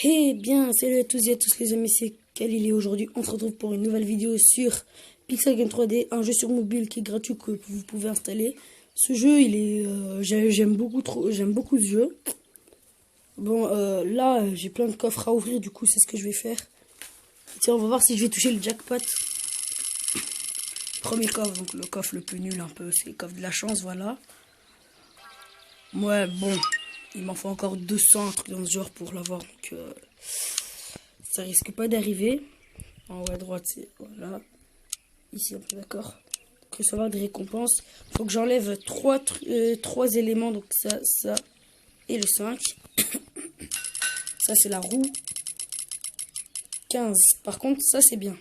Eh bien, salut à tous et à tous les amis, c'est Khalil et aujourd'hui on se retrouve pour une nouvelle vidéo sur Pixel Game 3D, un jeu sur mobile qui est gratuit que vous pouvez installer. Ce jeu, il est, j'aime beaucoup ce jeu. Bon, là, j'ai plein de coffres à ouvrir, du coup c'est ce que je vais faire. Tiens, on va voir si je vais toucher le jackpot. Premier coffre, donc le coffre le plus nul un peu, c'est le coffre de la chance, voilà. Ouais, bon, il m'en faut encore 200, un truc dans ce genre pour l'avoir, donc ça risque pas d'arriver. En haut à droite, c'est, voilà, ici, on est d'accord. Donc, recevoir des récompenses, faut que j'enlève trois éléments, donc ça, et le 5. Ça, c'est la roue. 15, par contre, ça, c'est bien.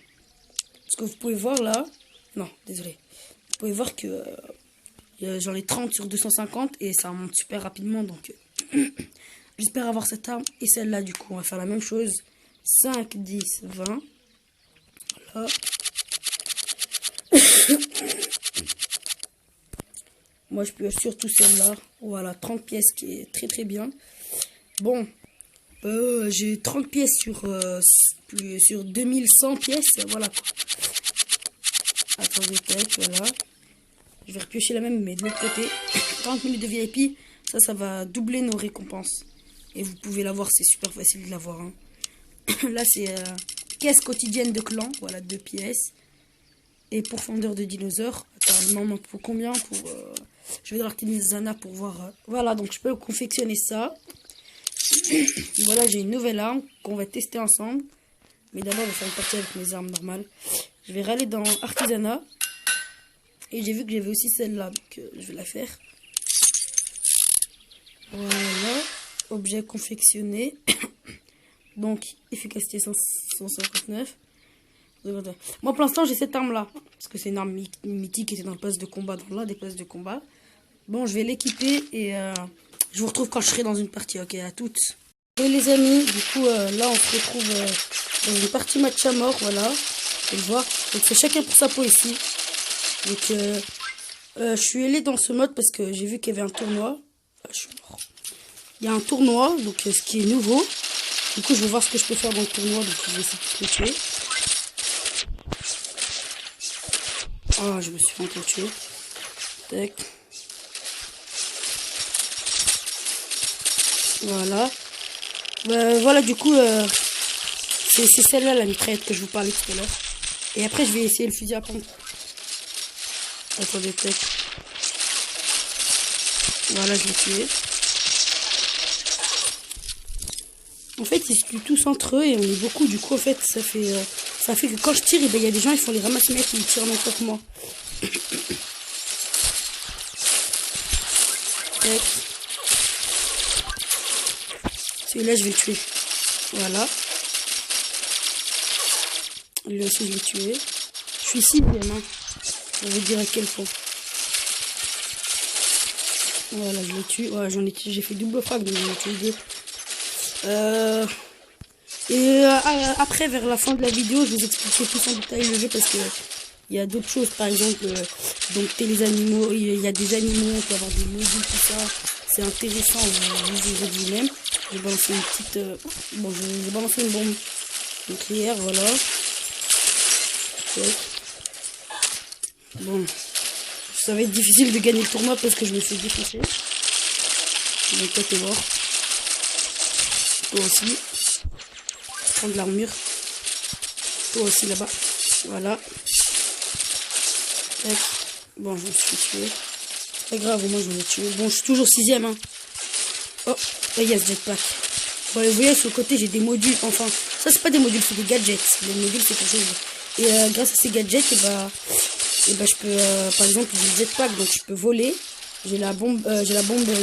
Parce que vous pouvez voir là, non, désolé, vous pouvez voir que j'en ai 30 sur 250 et ça remonte super rapidement, donc j'espère avoir cette arme et celle-là. Du coup, on va faire la même chose. 5, 10, 20. Voilà. Moi, je peux surtout celle-là. Voilà, 30 pièces qui est très très bien. Bon, j'ai 30 pièces sur 2100 pièces. Voilà. Attendez, peut-être, voilà. Je vais repiocher la même, mais de l'autre côté. 30 minutes de VIP, ça va doubler nos récompenses. Et vous pouvez l'avoir, c'est super facile de l'avoir. Hein. Là, c'est caisse quotidienne de clan, voilà, 2 pièces. Et pourfendeur de dinosaures. Attends, il m'en manque pour combien pour, je vais dans l'artisanat pour voir. Voilà, donc je peux confectionner ça. Voilà, j'ai une nouvelle arme qu'on va tester ensemble. Mais d'abord, je vais faire une partie avec mes armes normales. Je vais aller dans artisanat. Et j'ai vu que j'avais aussi celle-là, donc je vais la faire. Voilà, objet confectionné. Donc, efficacité 159. Moi, pour l'instant, j'ai cette arme-là. Parce que c'est une arme mythique qui était dans le poste de combat, dans l'un des postes de combat. Bon, je vais l'équiper et je vous retrouve quand je serai dans une partie. Ok, à toutes. Et les amis, du coup, là, on se retrouve dans une partie match à mort, voilà. Vous pouvez le voir. Donc, c'est chacun pour sa peau ici. Donc, je suis allé dans ce mode parce que j'ai vu qu'il y avait un tournoi. Je suis mort. Il y a un tournoi, donc ce qui est nouveau. Du coup, je vais voir ce que je peux faire dans le tournoi. Donc, je vais essayer de se tuer. Ah, je me suis fait encore tuer. Tac. Voilà. Voilà, du coup, c'est celle-là, la mitraillette que je vous parlais tout à l'heure. Et après, je vais essayer le fusil à pompe. Attendez, peut-être. Voilà, je l'ai tué. En fait, ils se tuent tous entre eux et on est beaucoup. Du coup, en fait, ça fait que quand je tire, il y a des gens, ils font les ramasses-miettes et ils tirent en même temps que moi. Celui-là, je vais le tuer. Voilà. Lui aussi, je l'ai tué. Je suis 6ème, hein. On va dire à quel point. Voilà, je l'ai tué. Voilà, j'ai fait double frag, donc j'en ai tué 2. Après, vers la fin de la vidéo, je vais vous expliquer plus en détail le jeu parce que il y a d'autres choses, par exemple, dompter les animaux. Il y a des animaux, on peut avoir des modules, tout ça. C'est intéressant, vous verrez vous-même. Je vais balancer une petite. Bon, je vais balancer une bombe nucléaire, voilà. Ouais. Bon, ça va être difficile de gagner le tournoi parce que je me fais défoncer. Donc toi t'es mort. Toi aussi. Prends de l'armure. Toi aussi là-bas. Voilà. Tac. Bon, je me suis tué. C'est pas grave, moi je me tué. Bon, je suis toujours 6ème. Hein. Oh, là il y a ce jetpack. Bon, vous voyez sur le côté j'ai des modules. Enfin, ça c'est pas des modules, c'est des gadgets. Les modules c'est quelque chose. Et grâce à ces gadgets, et bah je peux, par exemple, j'ai le jetpack, donc je peux voler. J'ai la bombe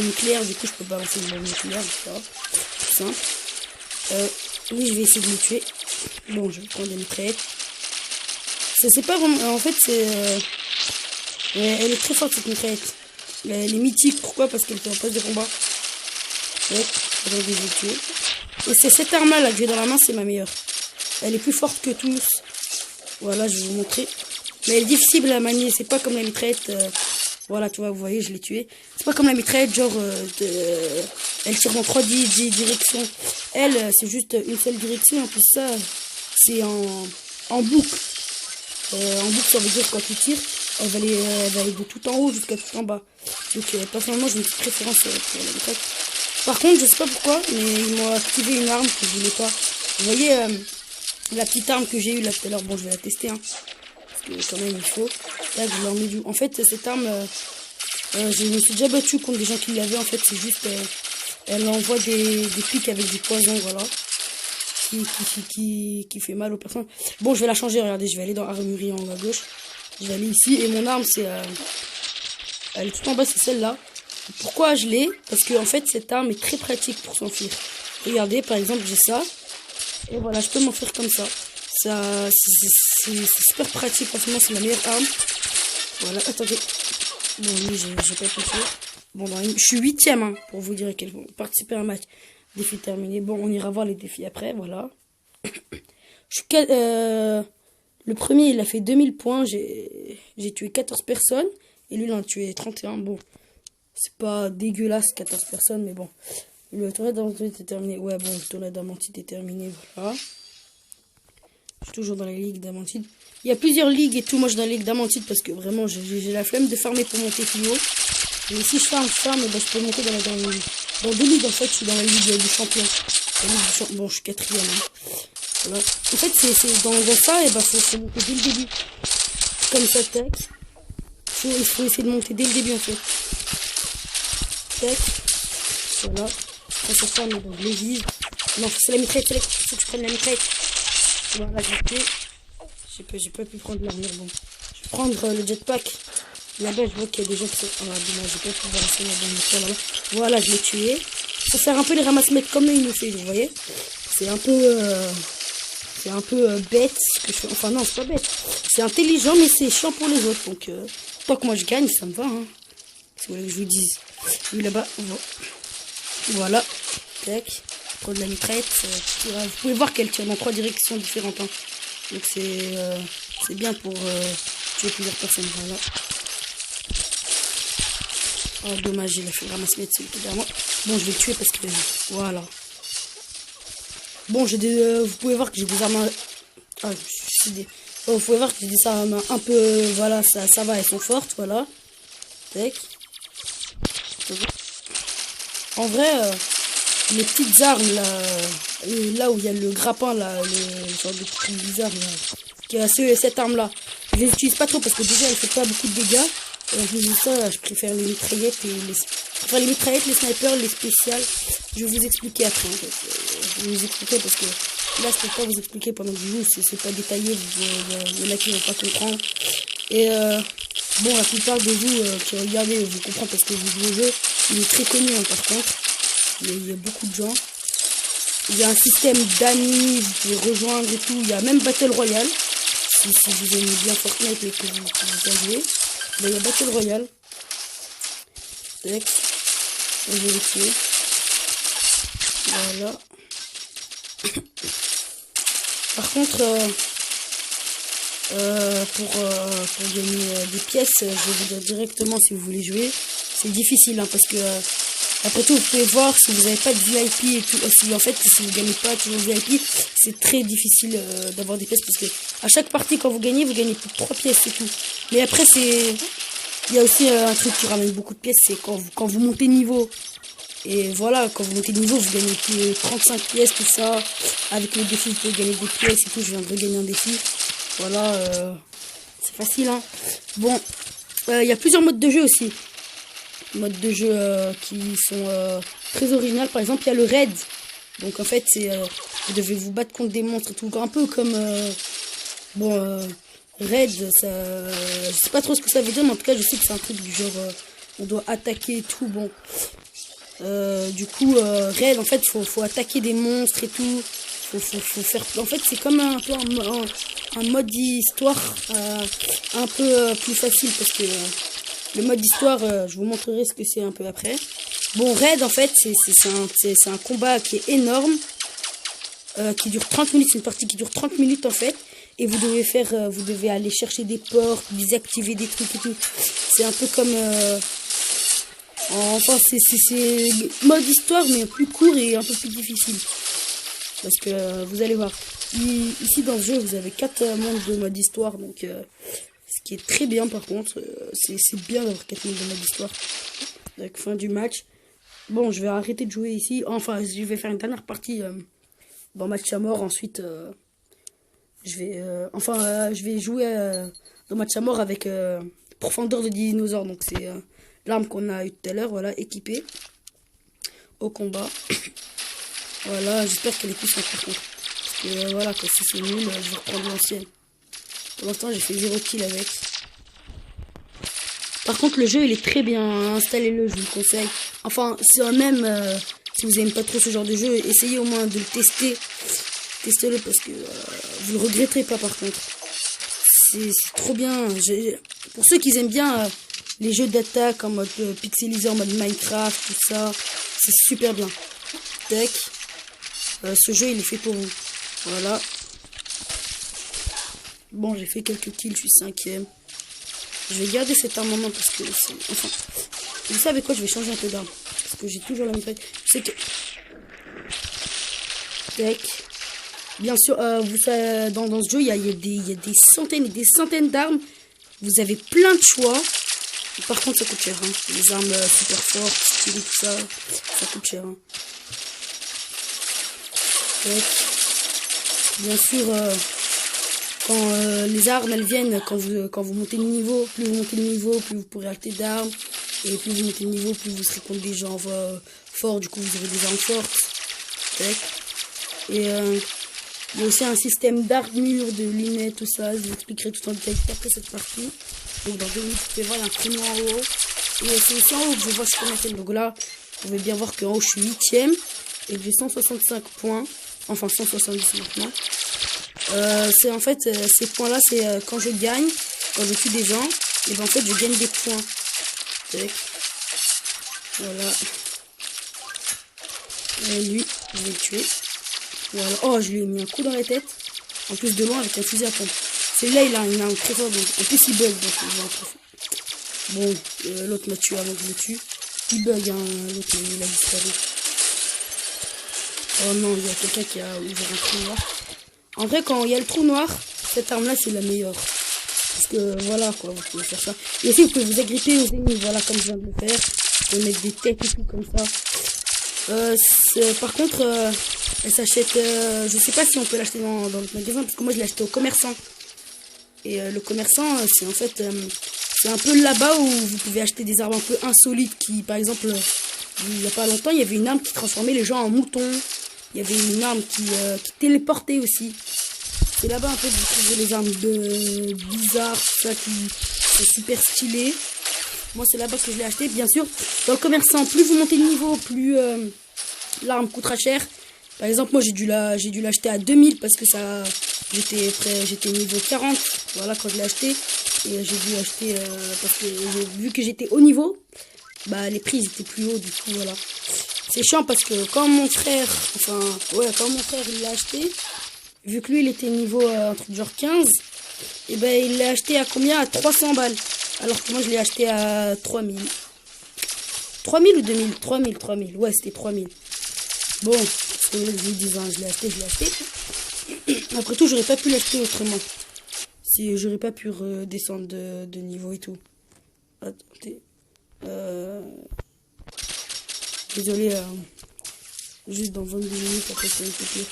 nucléaire, du coup je peux balancer une bombe nucléaire, etc. C'est simple. Oui, je vais essayer de me tuer. Bon, je vais prendre des mitraillettes. C'est pas vraiment, en fait, elle est très forte cette mitraillette. Elle est mythique, pourquoi? Parce qu'elle fait un poste de combat. Ouais, je vais les tuer. Et c'est cette arme là que j'ai dans la main, c'est ma meilleure. Elle est plus forte que tous. Voilà, je vais vous montrer. Mais elle est difficile à manier, c'est pas comme la mitraillette. Voilà, tu vois, vous voyez, je l'ai tué. C'est pas comme la mitraillette, genre Elle tire dans 3 directions. Elle, c'est juste une seule direction. En plus, ça, c'est en boucle. En boucle, ça veut dire quand tu tires, elle va aller de tout en haut jusqu'à tout en bas. Donc, personnellement, j'ai une petite préférence pour la méthode. Par contre, je sais pas pourquoi, mais ils m'ont activé une arme que je voulais pas. Vous voyez, la petite arme que j'ai eue là tout à l'heure. Bon, je vais la tester, hein. Parce que quand même, il faut. Là, je l'en mets du. En fait, cette arme, je me suis déjà battu contre des gens qui l'avaient. En fait, c'est juste. Elle envoie des pics avec du poison, voilà. Qui fait mal aux personnes. Bon, je vais la changer, regardez, je vais aller dans armurerie en haut à gauche. Je vais aller ici, et mon arme, c'est... elle est tout en bas, c'est celle-là. Pourquoi je l'ai? Parce que, en fait, cette arme est très pratique pour s'enfuir. Regardez, par exemple, j'ai ça. Et voilà, je peux m'enfuir comme ça. C'est super pratique, franchement, c'est ma meilleure arme. Voilà, attendez. Bon, oui, j'ai pas touché. Bon, je suis 8ème, hein, pour vous dire qu'elles vont participer à un match. Défi terminé. Bon, on ira voir les défis après, voilà. Le premier, il a fait 2000 points. J'ai tué 14 personnes. Et lui, il en a tué 31. Bon, c'est pas dégueulasse, 14 personnes, mais bon. Le tournoi d'Amantide est terminé. Ouais, bon, le tournoi d'Amantide est terminé, voilà. Je suis toujours dans la ligue d'Amantide. Il y a plusieurs ligues et tout. Moi, je suis dans la ligue d'Amantide parce que vraiment, j'ai la flemme de farmer pour monter plus haut. Mais si je farme, et ben, je peux monter dans la ligue. Dans 2 ligues, en fait, je suis dans la ligue du champion. Bon, je suis 4ème. Hein. Voilà. En fait, c'est dans ça, et ben, faut monter dès le début. Comme ça, tac. Il faut essayer de monter dès le début, en fait. Tac. Voilà. Après, ça farme, donc je les vise. Non, c'est la mitraille, il faut que je prenne la mitraille. Voilà, j'ai pas pu prendre l'armure, bon. Je vais prendre le jetpack. Là-bas, je vois qu'il y a des gens qui sont... Ah, dommage, j'ai pas pu voir ça là-bas. Voilà, je l'ai tué. Faut faire un peu les ramasse-mètres comme il nous fait, vous voyez. C'est un peu... bête ce que je fais. Enfin, non, c'est pas bête. C'est intelligent, mais c'est chiant pour les autres. Donc, tant que moi je gagne, ça me va. Hein. Si vous voulez que je vous dise. Lui, là-bas, voilà. Tac. Prendre la mitraillette. Vous pouvez voir qu'elle tire dans 3 directions différentes. Hein. Donc, c'est bien pour tuer plusieurs personnes. Voilà. Oh, dommage, il a fait ramasse-mètre celui qui est derrière moi. Bon, je vais le tuer parce que... Voilà. Bon, vous pouvez voir que j'ai des armes... Ah, bon, vous pouvez voir que j'ai des armes un peu... Voilà, ça va, elles sont fortes, voilà. Tac. En vrai, les petites armes, là où il y a le grappin, là, le genre de truc bizarre, là, cette arme-là, je les utilise pas trop parce que déjà, elle fait pas beaucoup de dégâts. En plus de ça, je préfère les mitraillettes et les mitraillettes, les snipers, les spéciales. Je vais vous expliquer après. En fait. Je vais vous expliquer parce que là, je peux pas vous expliquer pendant que je joue. C'est pas détaillé. Il y en a qui vont pas comprendre. Et bon, la plupart de vous qui regardez, vous comprenez parce que vous jouez au jeu. Il est très connu, hein, par contre. Il y a beaucoup de gens. Il y a un système d'amis, vous pouvez rejoindre et tout. Il y a même Battle Royale. Si vous aimez bien Fortnite et que vous jouez. Là, il y a Battle Royale. Tac. Je vais les tuer. Voilà. Par contre, pour gagner des pièces, je vais vous dire directement si vous voulez jouer. C'est difficile, hein, parce que après tout, vous pouvez voir si vous n'avez pas de VIP et tout. Si, en fait, si vous gagnez pas toujours VIP, c'est très difficile d'avoir des pièces parce que à chaque partie, quand vous gagnez plus de 3 pièces, c'est tout. Mais après, il y a aussi un truc qui ramène beaucoup de pièces, c'est quand vous montez de niveau. Et voilà, quand vous montez de niveau, vous gagnez plus 35 pièces, tout ça. Avec le défi, vous pouvez gagner des pièces et tout. Je viens de regagner un défi. Voilà, c'est facile, hein. Bon, il y a plusieurs modes de jeu aussi. Modes de jeu qui sont très originales. Par exemple, il y a le raid. Donc en fait, vous devez vous battre contre des monstres et tout. Un peu comme... raid, je sais pas trop ce que ça veut dire, mais en tout cas, je sais que c'est un truc du genre... on doit attaquer et tout, bon... du coup, raid, en fait, faut attaquer des monstres et tout. Faut faire... En fait, c'est comme un peu un mode d'histoire un peu plus facile parce que... le mode d'histoire, je vous montrerai ce que c'est un peu après. Bon, raid, en fait, c'est un combat qui est énorme. Qui dure 30 minutes. C'est une partie qui dure 30 minutes, en fait. Et vous devez aller chercher des portes, désactiver des trucs et tout. C'est un peu comme... Enfin, c'est mode histoire, mais plus court et un peu plus difficile. Parce que vous allez voir, ici dans le jeu, vous avez 4 mondes de mode histoire. Donc, ce qui est très bien par contre. C'est bien d'avoir 4 mondes de mode histoire. Donc, fin du match. Bon, je vais arrêter de jouer ici. Enfin, je vais faire une dernière partie dans match à mort. Ensuite, je vais jouer dans match à mort avec profondeur de dinosaure. Donc, c'est l'arme qu'on a eu tout à l'heure. Voilà, équipée au combat. Voilà, j'espère qu'elle est puissante par contre. Parce que voilà, que si c'est nul, je vais reprendre l'ancienne. Pour l'instant, j'ai fait 0 kill avec. Par contre, le jeu, il est très bien. Installez-le, je vous le conseille. Enfin, c'est même, si vous n'aimez pas trop ce genre de jeu, essayez au moins de le tester. Testez-le parce que vous le regretterez pas par contre. C'est trop bien. Pour ceux qui aiment bien les jeux d'attaque en mode pixelisé, en mode Minecraft, tout ça, c'est super bien. Tac. Ce jeu, il est fait pour vous. Voilà. Bon, j'ai fait quelques kills, je suis 5ème. Je vais garder cette arme en main parce que c'est... Enfin, vous savez quoi, je vais changer un peu d'arme. Parce que j'ai toujours la mitraille. Je sais que... Tac. Bien sûr, vous savez, dans ce jeu, il y a des centaines et des centaines d'armes. Vous avez plein de choix. Par contre, ça coûte cher. Hein. Les armes super fortes, stylées, tout ça, ça coûte cher. Hein. Tac. Bien sûr, quand les armes elles viennent, quand vous montez de niveau, plus vous montez de niveau, plus vous pourrez acheter d'armes. Et plus vous montez de niveau, plus vous serez contre des gens forts. Du coup, vous aurez des armes fortes. Tac. Et il y a aussi un système d'armure, de lunettes, tout ça. Je vous expliquerai tout en détail après cette partie. Donc dans 2 minutes, vous pouvez voir, il y a un créneau en haut. Et c'est aussi en haut que je vois ce qu'on a fait. Donc là, vous pouvez bien voir qu'en haut, je suis 8ème. Et que j'ai 165 points. Enfin, 170 maintenant. C'est en fait, ces points-là, c'est quand je gagne, quand je tue des gens. Et ben en fait, je gagne des points. Tac. Voilà. Et lui, je vais le tuer. Voilà. Oh, je lui ai mis un coup dans la tête. En plus de loin avec un fusil à pompe. Celui-là, il a un très fort. Donc, en plus, il bug. Donc, il a un très fort. Bon, l'autre m'a tué avant que je le tue. Il bug, hein. L'autre, il a disparu. Oh non, il y a quelqu'un qui a ouvert un trou noir. En vrai, quand il y a le trou noir, cette arme-là, c'est la meilleure. Parce que, voilà, quoi, vous pouvez faire ça. Et aussi, vous pouvez vous agripper aux ennemis. Voilà, comme je viens de le faire. Vous pouvez mettre des têtes et tout, comme ça. Par contre, elle s'achète, je sais pas si on peut l'acheter dans le magasin, parce que moi je l'ai acheté au commerçant. Et le commerçant, c'est en fait, c'est un peu là-bas où vous pouvez acheter des armes un peu insolites qui, par exemple, il y a pas longtemps, il y avait une arme qui transformait les gens en moutons. Il y avait une arme qui téléportait aussi. C'est là-bas un peu que vous trouvez les armes bizarres, tout ça, qui sont super stylées. Moi, c'est là-bas que je l'ai acheté. Bien sûr, dans le commerçant, plus vous montez de niveau, plus l'arme coûtera cher. Par exemple, moi, j'ai dû l'acheter à 2000 parce que ça, j'étais niveau 40. Voilà, quand je l'ai acheté. Et j'ai dû acheter parce que vu que j'étais haut niveau, bah, les prix étaient plus hauts. Du coup, voilà. C'est chiant parce que quand mon frère, il l'a acheté, vu que lui, il était niveau un truc genre 15, et ben, il l'a acheté à combien? À 300 balles. Alors que moi, je l'ai acheté à 3000. 3000 ou 2000? 3000. Ouais, c'était 3000. Bon, ce que je vous dis, hein, je l'ai acheté. Après tout, j'aurais pas pu l'acheter autrement. Si j'aurais pas pu redescendre de niveau et tout. Attendez. Désolé, juste dans 22 minutes, après ça va me couper.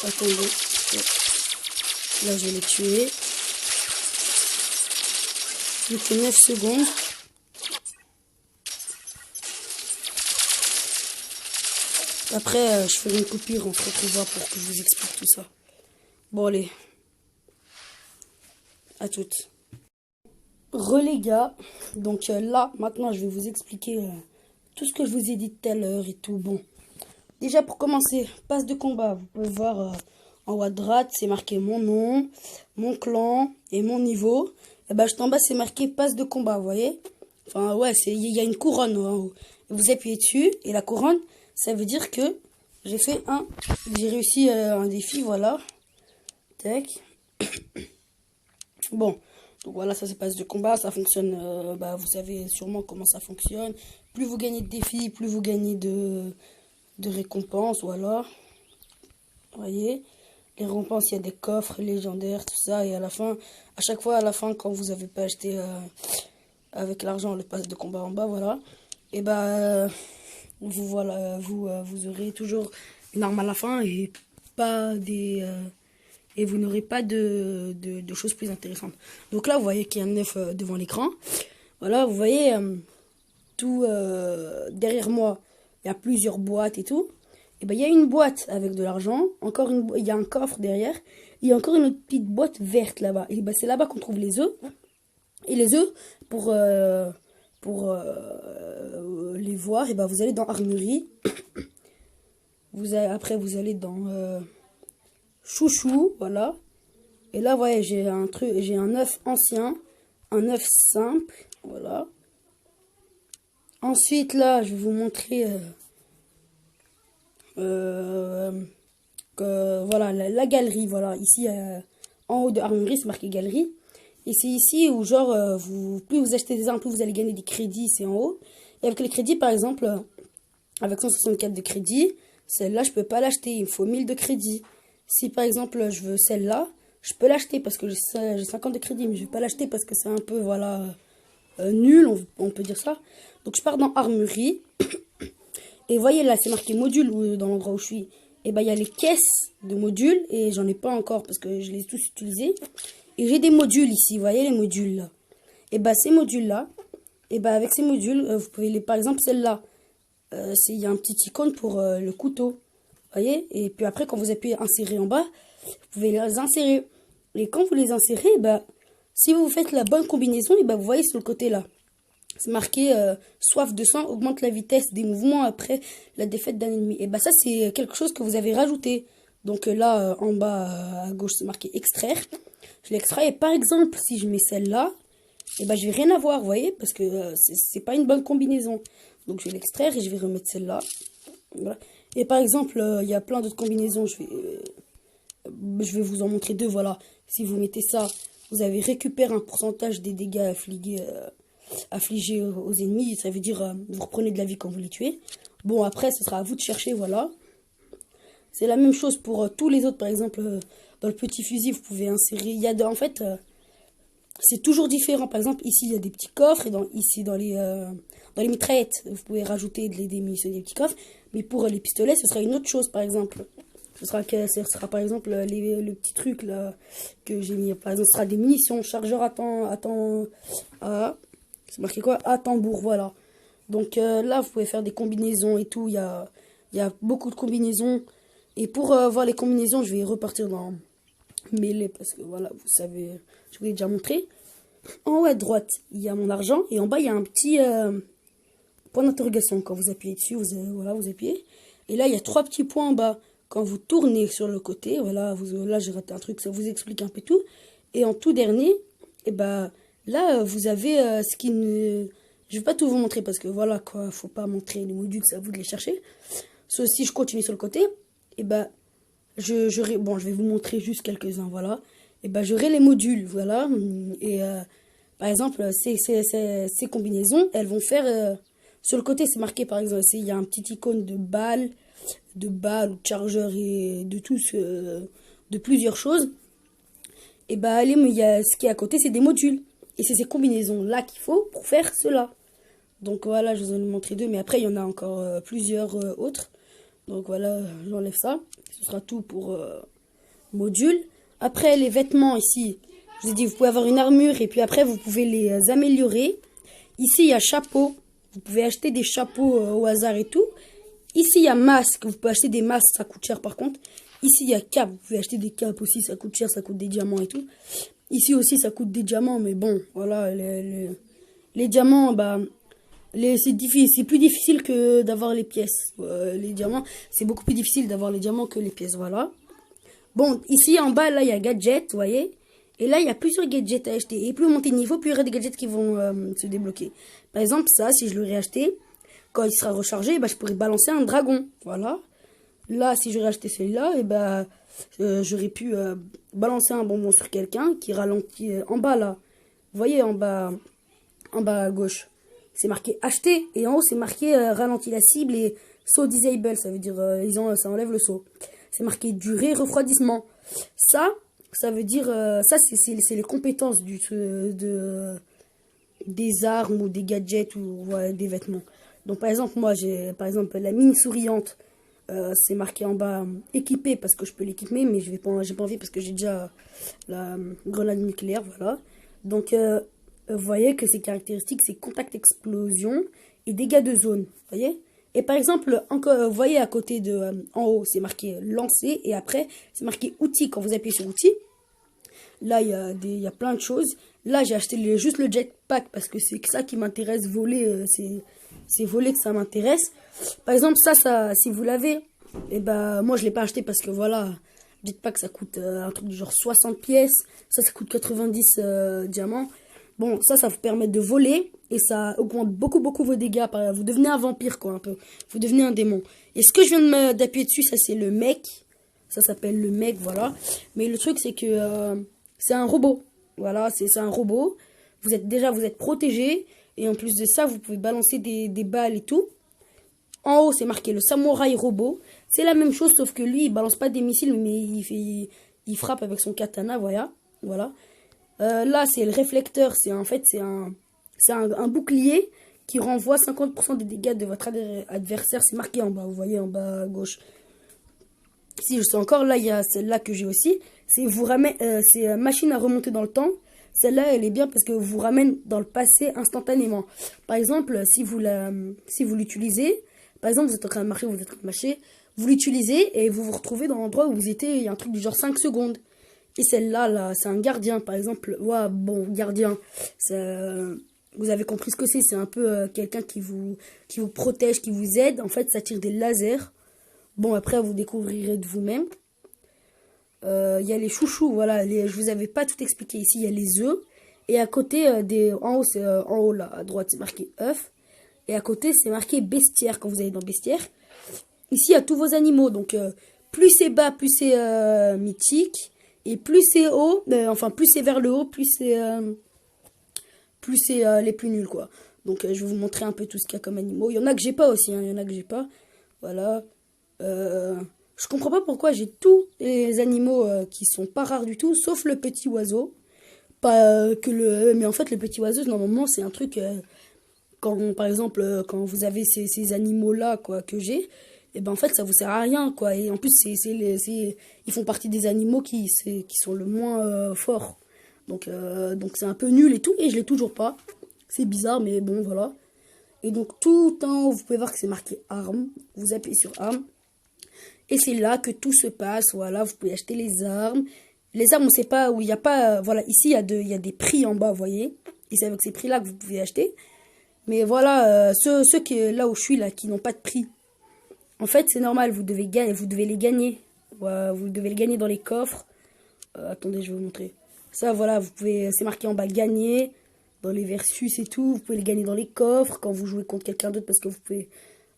Attendez. Ouais. Là, je vais les tuer. Plus que 9 secondes. Après, je ferai une coupure, on se retrouvera pour que je vous explique tout ça. Bon, allez. À toutes. Les gars. Donc là, maintenant, je vais vous expliquer tout ce que je vous ai dit tout à l'heure et tout. Bon. Déjà, pour commencer, passe de combat. Vous pouvez voir en haut à droite, c'est marqué mon nom, mon clan et mon niveau. Et ben, juste en bas, c'est marqué passe de combat, vous voyez? Enfin, ouais, il y a une couronne en haut. Vous appuyez dessus et la couronne, ça veut dire que j'ai réussi un défi, voilà. Tac. Bon, Donc voilà, ça c'est passe de combat, ça fonctionne, vous savez sûrement comment ça fonctionne. Plus vous gagnez de défis, plus vous gagnez de récompenses, voilà. Vous voyez, les récompenses, il y a des coffres légendaires, tout ça, et à chaque fois à la fin, quand vous n'avez pas acheté avec l'argent le pass de combat en bas, voilà, et vous aurez toujours une arme à la fin et pas des... et vous n'aurez pas de choses plus intéressantes. Donc là, vous voyez qu'il y a un œuf devant l'écran. Voilà, vous voyez, tout derrière moi, il y a plusieurs boîtes et tout. Et ben, il y a une boîte avec de l'argent. Il y a un coffre derrière. Il y a encore une autre petite boîte verte là-bas. Et ben, c'est là-bas qu'on trouve les œufs. Et les œufs, pour les voir, et ben, vous allez dans Armurerie. Après, vous allez dans... Chouchou, voilà. Et là, voyez, j'ai un œuf ancien, un œuf simple, voilà. Ensuite, là, je vais vous montrer voilà, la galerie, voilà. Ici, en haut de Armurerie, c'est marqué galerie. Et c'est ici où, genre, plus vous achetez des armes, plus vous allez gagner des crédits, c'est en haut. Et avec les crédits, par exemple, avec 164 de crédit, celle-là, je peux pas l'acheter, il me faut 1000 de crédit. Si par exemple je veux celle-là, je peux l'acheter parce que j'ai 50 de crédit, mais je vais pas l'acheter parce que c'est un peu, voilà, nul, on peut dire ça. Donc je pars dans Armurerie. Et voyez là, c'est marqué module dans l'endroit où je suis. Et ben il y a les caisses de modules et j'en ai pas encore parce que je les ai tous utilisés. Et j'ai des modules ici, vous voyez les modules là. Et ben ces modules là, et ben avec ces modules, vous pouvez par exemple celle-là, il y a un petit icône pour le couteau. Voyez, et puis après, quand vous appuyez insérer en bas, vous pouvez les insérer. Et quand vous les insérez, si vous faites la bonne combinaison, et vous voyez sur le côté là, c'est marqué soif de sang augmente la vitesse des mouvements après la défaite d'un ennemi. Et ça, c'est quelque chose que vous avez rajouté. Donc là, en bas à gauche, c'est marqué extraire. Je l'extrais. Et par exemple, si je mets celle-là, je vais rien avoir, vous voyez, parce que c'est pas une bonne combinaison. Donc je vais l'extraire et je vais remettre celle-là. Voilà. Et par exemple, il y a plein d'autres combinaisons. Je vais vous en montrer deux. Voilà. Si vous mettez ça, vous avez récupéré un pourcentage des dégâts affligés aux ennemis. Ça veut dire vous reprenez de la vie quand vous les tuez. Bon, après, ce sera à vous de chercher. Voilà. C'est la même chose pour tous les autres. Par exemple, dans le petit fusil, vous pouvez insérer. En fait, c'est toujours différent. Par exemple, ici, il y a des petits coffres. Et ici, dans les mitraillettes, vous pouvez rajouter des munitions, des petits coffres. Mais pour les pistolets, ce sera une autre chose, par exemple. Ce sera par exemple le petit truc là que j'ai mis. Par exemple, ce sera des munitions, chargeur c'est marqué quoi? À tambour, voilà. Donc là, vous pouvez faire des combinaisons et tout. Il y a beaucoup de combinaisons. Et pour voir les combinaisons, je vais repartir dans Mêlée parce que voilà, vous savez, je vous l'ai déjà montré. En haut à droite, il y a mon argent et en bas, il y a un petit point d'interrogation. Quand vous appuyez dessus, vous appuyez. Et là, il y a 3 petits points en bas. Quand vous tournez sur le côté, voilà, là, j'ai raté un truc, ça vous explique un peu tout. Et en tout dernier, là, vous avez ce qui ne... Je vais pas tout vous montrer parce que voilà, quoi, faut pas montrer les modules, c'est à vous de les chercher. Sauf si je continue sur le côté, je vais vous montrer juste quelques-uns, voilà. J'aurai les modules, voilà. Et par exemple, ces combinaisons, elles vont faire... sur le côté, c'est marqué, par exemple, il y a un petit icône de balle ou de chargeur et de de plusieurs choses. Et il y a ce qui est à côté, c'est des modules. Et c'est ces combinaisons-là qu'il faut pour faire cela. Donc voilà, je vous en ai montré 2, mais après, il y en a encore plusieurs autres. Donc voilà, j'enlève ça. Ce sera tout pour modules. Après, les vêtements ici, je vous ai dit, vous pouvez avoir une armure et puis après, vous pouvez les améliorer. Ici, il y a chapeau. Vous pouvez acheter des chapeaux au hasard et tout. Ici, il y a masque. Vous pouvez acheter des masques, ça coûte cher par contre. Ici, il y a cap. Vous pouvez acheter des capes aussi, ça coûte cher, ça coûte des diamants et tout. Ici aussi, ça coûte des diamants, mais bon, voilà, les diamants, c'est plus difficile que d'avoir les pièces. Les diamants, c'est beaucoup plus difficile d'avoir les diamants que les pièces, voilà. Bon, ici, en bas, là, il y a gadgets, vous voyez. Et là, il y a plusieurs gadgets à acheter. Et plus vous montez de niveau, plus il y aura des gadgets qui vont se débloquer. Par exemple, ça, si je l'aurais acheté, quand il sera rechargé, je pourrais balancer un dragon. Voilà. Là, si j'aurais acheté celui-là, j'aurais pu balancer un bonbon sur quelqu'un qui ralentit en bas, là. Vous voyez en bas à gauche, c'est marqué acheter. Et en haut, c'est marqué ralentit la cible et saut disable. Ça veut dire ça enlève le saut. C'est marqué durée refroidissement. Ça veut dire ça c'est les compétences des armes ou des gadgets ou ouais, des vêtements. Donc par exemple moi j'ai par exemple la mine souriante. C'est marqué en bas équipé parce que je peux l'équiper, mais j'ai pas envie parce que j'ai déjà la grenade nucléaire, voilà. Donc vous voyez que ses caractéristiques c'est contact explosion et dégâts de zone, vous voyez. Et par exemple, encore, vous voyez à côté de en haut c'est marqué lancer et après c'est marqué outils. Quand vous appuyez sur outils, là il y a plein de choses. Là j'ai acheté juste le jetpack parce que c'est ça qui m'intéresse, voler, c'est voler que ça m'intéresse. Par exemple ça si vous l'avez, et ben moi je l'ai pas acheté parce que voilà, jetpack ça coûte un truc du genre 60 pièces, ça coûte 90 diamants. Bon, ça vous permet de voler et ça augmente beaucoup vos dégâts. Vous devenez un vampire quoi un peu, vous devenez un démon. Et ce que je viens d'appuyer dessus, ça c'est le mec, ça s'appelle le mec, voilà. Mais le truc c'est que c'est un robot, voilà, c'est un robot. Vous êtes protégé et en plus de ça vous pouvez balancer des balles et tout. En haut, c'est marqué le samouraï robot. C'est la même chose, sauf que lui, il balance pas des missiles, mais il frappe avec son katana, voilà. Là, c'est le réflecteur. C'est un bouclier qui renvoie 50% des dégâts de votre adversaire. C'est marqué en bas, vous voyez en bas à gauche. Si je sais encore, là, il y a celle-là que j'ai aussi. C'est machine à remonter dans le temps. Celle-là, elle est bien parce que vous ramène dans le passé instantanément. Par exemple, si vous l'utilisez, par exemple, vous êtes en train de marcher, vous l'utilisez et vous vous retrouvez dans l'endroit où vous étiez, il y a un truc du genre 5 secondes. Et celle-là, là, c'est un gardien, par exemple. Ouais, bon, gardien, vous avez compris ce que c'est. C'est un peu quelqu'un qui vous protège, qui vous aide. En fait, ça tire des lasers. Bon, après, vous découvrirez de vous-même. Il y a les chouchous, voilà. Je vous avais pas tout expliqué ici. Il y a les œufs. Et à côté, en haut, là, à droite, c'est marqué œuf. Et à côté, c'est marqué bestiaire quand vous allez dans bestiaire. Ici, il y a tous vos animaux. Donc, plus c'est bas, plus c'est mythique. Et plus c'est haut, plus c'est vers le haut, plus c'est les plus nuls, quoi. Donc, je vais vous montrer un peu tout ce qu'il y a comme animaux. Il y en a que j'ai pas aussi, hein. Il y en a que j'ai pas. Voilà. Je comprends pas pourquoi j'ai tous les animaux qui sont pas rares du tout, sauf le petit oiseau. Mais en fait, le petit oiseau, normalement, c'est un truc... par exemple, quand vous avez ces animaux-là, quoi, que j'ai, et ben en fait, ça vous sert à rien, quoi. Et en plus, ils font partie des animaux qui sont le moins forts. Donc c'est un peu nul et tout, et je l'ai toujours pas. C'est bizarre, mais bon, voilà. Et donc, tout en haut, vous pouvez voir que c'est marqué armes. Vous appuyez sur armes. Et c'est là que tout se passe, voilà. Vous pouvez acheter les armes. Les armes, on sait pas où il n'y a pas... voilà, ici, il y a des prix en bas, vous voyez. Et c'est avec ces prix-là que vous pouvez acheter. Mais voilà, ceux qui, là où je suis, là, qui n'ont pas de prix. En fait, c'est normal, vous devez les gagner. Vous devez les gagner dans les coffres. Attendez, je vais vous montrer. Ça, voilà, c'est marqué en bas, gagner. Dans les versus et tout. Vous pouvez les gagner dans les coffres quand vous jouez contre quelqu'un d'autre parce que vous pouvez...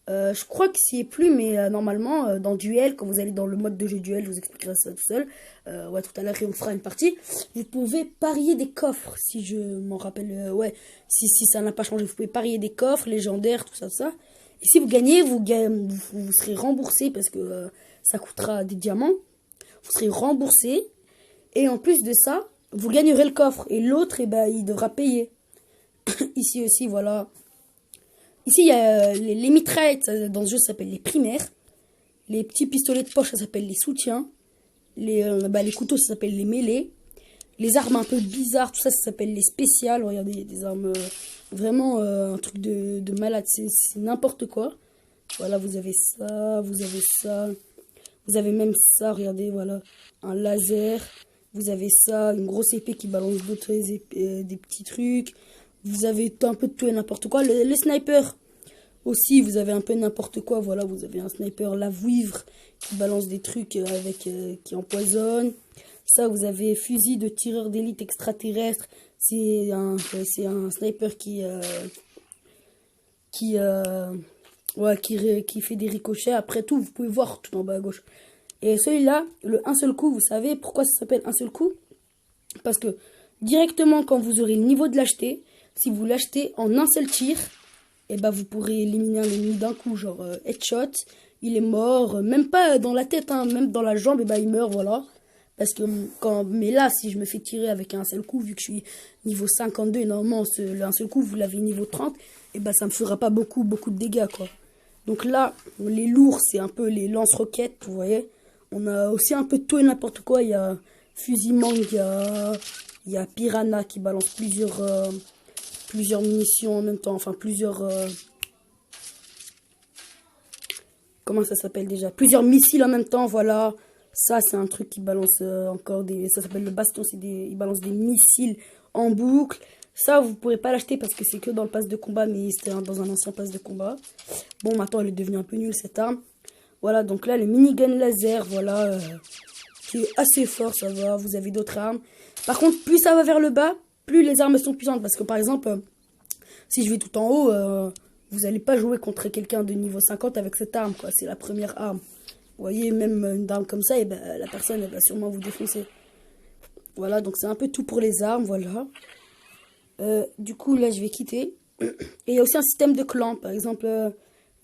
je crois que s'y est plus, mais normalement, dans Duel, quand vous allez dans le mode de jeu Duel, je vous expliquerai ça tout seul. Ouais, tout à l'heure, on fera une partie. Vous pouvez parier des coffres, si je m'en rappelle. Ouais, si ça n'a pas changé, vous pouvez parier des coffres légendaires, tout ça. Et si vous gagnez, vous serez remboursé parce que ça coûtera des diamants. Vous serez remboursé. Et en plus de ça, vous gagnerez le coffre. Et l'autre, eh ben, il devra payer. Ici aussi, voilà. Ici, il y a les mitraillettes, dans ce jeu, ça s'appelle les primaires. Les petits pistolets de poche, ça s'appelle les soutiens. Les couteaux, ça s'appelle les mêlées. Les armes un peu bizarres, tout ça, ça s'appelle les spéciales. Regardez, il y a des armes vraiment un truc de malade. C'est n'importe quoi. Voilà, vous avez ça, vous avez ça. Vous avez même ça, regardez, voilà. Un laser. Vous avez ça, une grosse épée qui balance des petits trucs. Vous avez un peu de tout et n'importe quoi. Le sniper aussi, vous avez un peu n'importe quoi. Voilà, vous avez un sniper lave-vivre qui balance des trucs qui empoisonnent. Ça, vous avez fusil de tireur d'élite extraterrestre. C'est un sniper qui fait des ricochets. Après tout, vous pouvez voir tout en bas à gauche. Et celui-là, le un seul coup, vous savez pourquoi ça s'appelle un seul coup? Parce que directement quand vous aurez le niveau de l'acheter, si vous l'achetez en un seul tir, et bah vous pourrez éliminer un ennemi d'un coup, genre headshot, il est mort, même pas dans la tête, hein, même dans la jambe, et bah il meurt, voilà. Parce que mais là, si je me fais tirer avec un seul coup, vu que je suis niveau 52, et normalement, un seul coup, vous l'avez niveau 30, et bah ça me fera pas beaucoup de dégâts, quoi. Donc là, les lourds, c'est un peu les lance-roquettes, vous voyez. On a aussi un peu de tout et n'importe quoi. Il y a Fusimang, il y a Piranha qui balance plusieurs munitions en même temps. Enfin, comment ça s'appelle déjà? Plusieurs missiles en même temps, voilà. Ça, c'est un truc qui balance encore des... Ça s'appelle le baston, il balance des missiles en boucle. Ça, vous pourrez pas l'acheter parce que c'est que dans le pass de combat, mais c'était dans un ancien pass de combat. Bon, maintenant, elle est devenue un peu nulle, cette arme. Voilà, donc là, le minigun laser, voilà, qui est assez fort, ça va. Vous avez d'autres armes. Par contre, plus ça va vers le bas, plus les armes sont puissantes. Parce que, par exemple, si je vais tout en haut, vous n'allez pas jouer contre quelqu'un de niveau 50 avec cette arme, quoi. C'est la première arme. Vous voyez, même une arme comme ça, et ben, la personne, elle va sûrement vous défoncer. Voilà, donc c'est un peu tout pour les armes, voilà. Du coup, là, je vais quitter. Et il y a aussi un système de clan. Par exemple,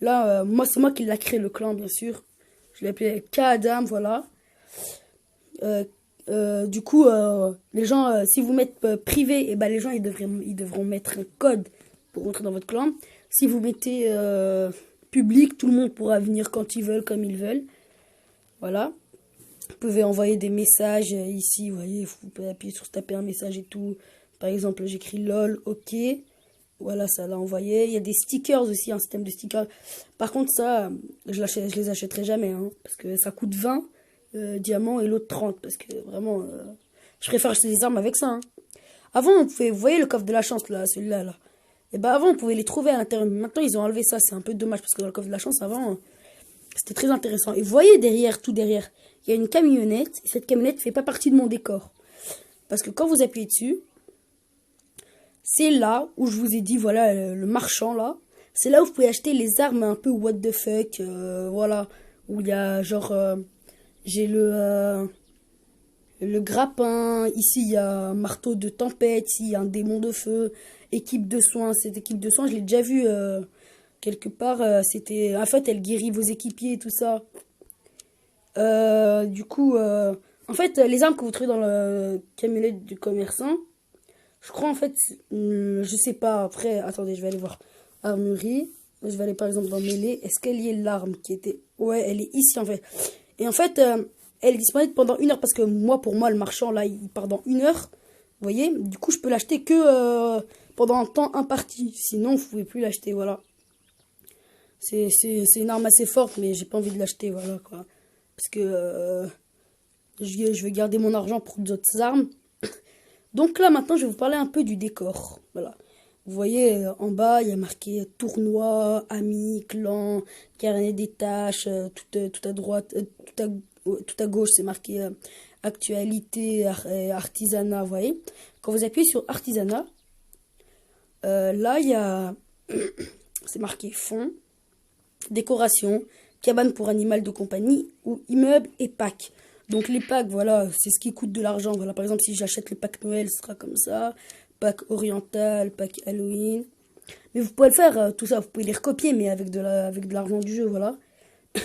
là, moi, c'est moi qui l'ai créé, le clan, bien sûr. Je l'ai appelé K-Adam, voilà. Du coup, les gens, si vous mettez privé, et ben, les gens, ils devront mettre un code pour rentrer dans votre clan. Si vous mettez public, tout le monde pourra venir quand ils veulent, comme ils veulent. Voilà. Vous pouvez envoyer des messages ici, vous voyez, vous pouvez appuyer sur taper un message et tout. Par exemple, j'écris LOL, ok. Voilà, ça l'a envoyé. Il y a des stickers aussi, un système de stickers. Par contre, ça, je les achèterai jamais, hein, parce que ça coûte 20 diamants et l'autre 30. Parce que vraiment, je préfère acheter des armes avec ça. Hein. Avant, on pouvait, vous voyez le coffre de la chance, là, celui-là, là. Et bah avant, on pouvait les trouver à l'intérieur. Maintenant, ils ont enlevé ça. C'est un peu dommage, parce que dans le coffre de la chance, avant, c'était très intéressant. Et vous voyez derrière, tout derrière, il y a une camionnette. Et cette camionnette ne fait pas partie de mon décor. Parce que quand vous appuyez dessus, c'est là où je vous ai dit, voilà, le marchand là. C'est là où vous pouvez acheter les armes un peu what the fuck. Voilà. Où il y a genre, j'ai le grappin. Ici, il y a un marteau de tempête. Ici, il y a un démon de feu. Équipe de soins. Cette équipe de soins, je l'ai déjà vue quelque part. C'était, en fait, elle guérit vos équipiers et tout ça. Du coup, en fait, les armes que vous trouvez dans le camionnette du commerçant, je crois en fait, je sais pas, après, attendez, je vais aller voir. Armurerie, je vais aller par exemple dans mêlée. Est-ce qu'elle y est l'arme qui était... Ouais, elle est ici en fait. Et en fait, elle est disponible pendant 1 heure parce que moi, pour moi, le marchand là, il part dans 1 heure. Vous voyez, du coup, je peux l'acheter que pendant un temps imparti. Sinon, vous pouvez plus l'acheter, voilà. C'est une arme assez forte, mais j'ai pas envie de l'acheter, voilà quoi. Parce que je vais garder mon argent pour d'autres armes. Donc là, maintenant, je vais vous parler un peu du décor. Voilà. Vous voyez, en bas, il y a marqué tournoi, amis, clan, carnet des tâches, tout à droite, tout à gauche, c'est marqué actualité, artisanat, vous voyez. Quand vous appuyez sur artisanat, là, il y a, c'est marqué fond, décoration, cabane pour animal de compagnie, ou immeuble et pack. Donc les packs, voilà, c'est ce qui coûte de l'argent. Voilà, par exemple, si j'achète le pack Noël, ce sera comme ça. Pack oriental, pack Halloween. Mais vous pouvez le faire, tout ça, vous pouvez les recopier, mais avec de l'argent du jeu, voilà.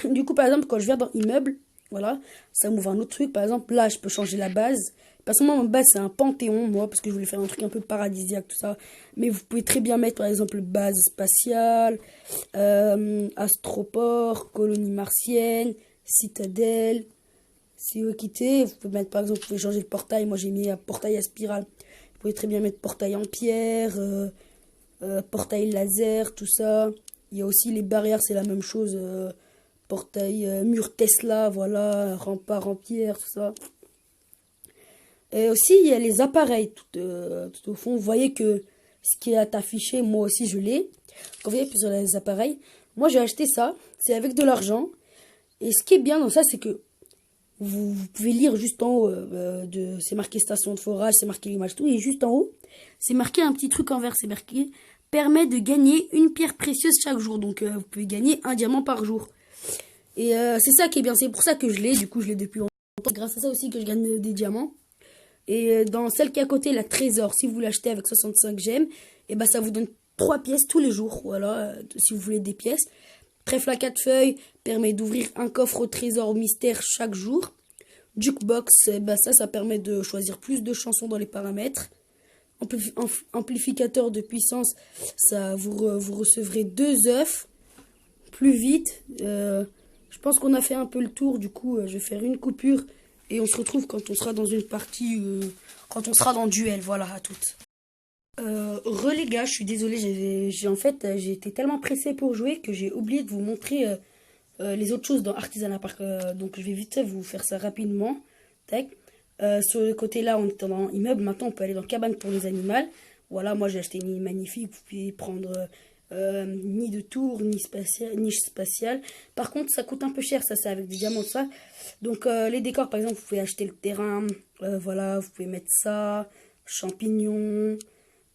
Du coup, par exemple, quand je viens dans immeuble, voilà, ça m'ouvre un autre truc. Par exemple, là, je peux changer la base. Personnellement, ma base, c'est un panthéon, moi, parce que je voulais faire un truc un peu paradisiaque, tout ça. Mais vous pouvez très bien mettre, par exemple, base spatiale, astroport, colonie martienne, citadelle. Si vous quittez, vous pouvez mettre par exemple, vous pouvez changer le portail. Moi j'ai mis un portail à spirale. Vous pouvez très bien mettre portail en pierre, portail laser, tout ça. Il y a aussi les barrières, c'est la même chose. Portail, mur Tesla, voilà, rempart en pierre, tout ça. Et aussi il y a les appareils tout au fond. Vous voyez que ce qui est affiché, moi aussi je l'ai. Quand vous voyez sur les appareils, moi j'ai acheté ça, c'est avec de l'argent. Et ce qui est bien dans ça, c'est que vous pouvez lire juste en haut, c'est marqué station de forage, c'est marqué l'image, tout, et juste en haut, c'est marqué un petit truc en vert, c'est marqué permet de gagner une pierre précieuse chaque jour. Donc vous pouvez gagner un diamant par jour. Et c'est ça qui est bien, c'est pour ça que je l'ai, du coup je l'ai depuis longtemps. C'est grâce à ça aussi que je gagne des diamants. Et dans celle qui est à côté, la trésor, si vous l'achetez avec 65 gemmes, et ben ça vous donne 3 pièces tous les jours. Voilà, si vous voulez des pièces. Trèfle à 4 feuilles permet d'ouvrir un coffre au trésor au mystère chaque jour. Jukebox, bah ça permet de choisir plus de chansons dans les paramètres. Amplificateur de puissance, ça vous recevrez 2 œufs plus vite. Je pense qu'on a fait un peu le tour, du coup je vais faire une coupure et on se retrouve quand on sera dans une partie, quand on sera dans le duel. Voilà, à toutes. Les gars, je suis désolée, j'ai été tellement pressé pour jouer que j'ai oublié de vous montrer les autres choses dans Artisanat. Donc je vais vite vous faire ça rapidement. Tac. Sur le côté là, on est dans immeuble. Maintenant, on peut aller dans cabane pour les animaux. Voilà, moi j'ai acheté une nid magnifique. Vous pouvez prendre nid de tour, niche spatiale. Par contre, ça coûte un peu cher. Ça, c'est avec des diamants, ça. Donc les décors, par exemple, vous pouvez acheter le terrain. Voilà, vous pouvez mettre ça. Champignons.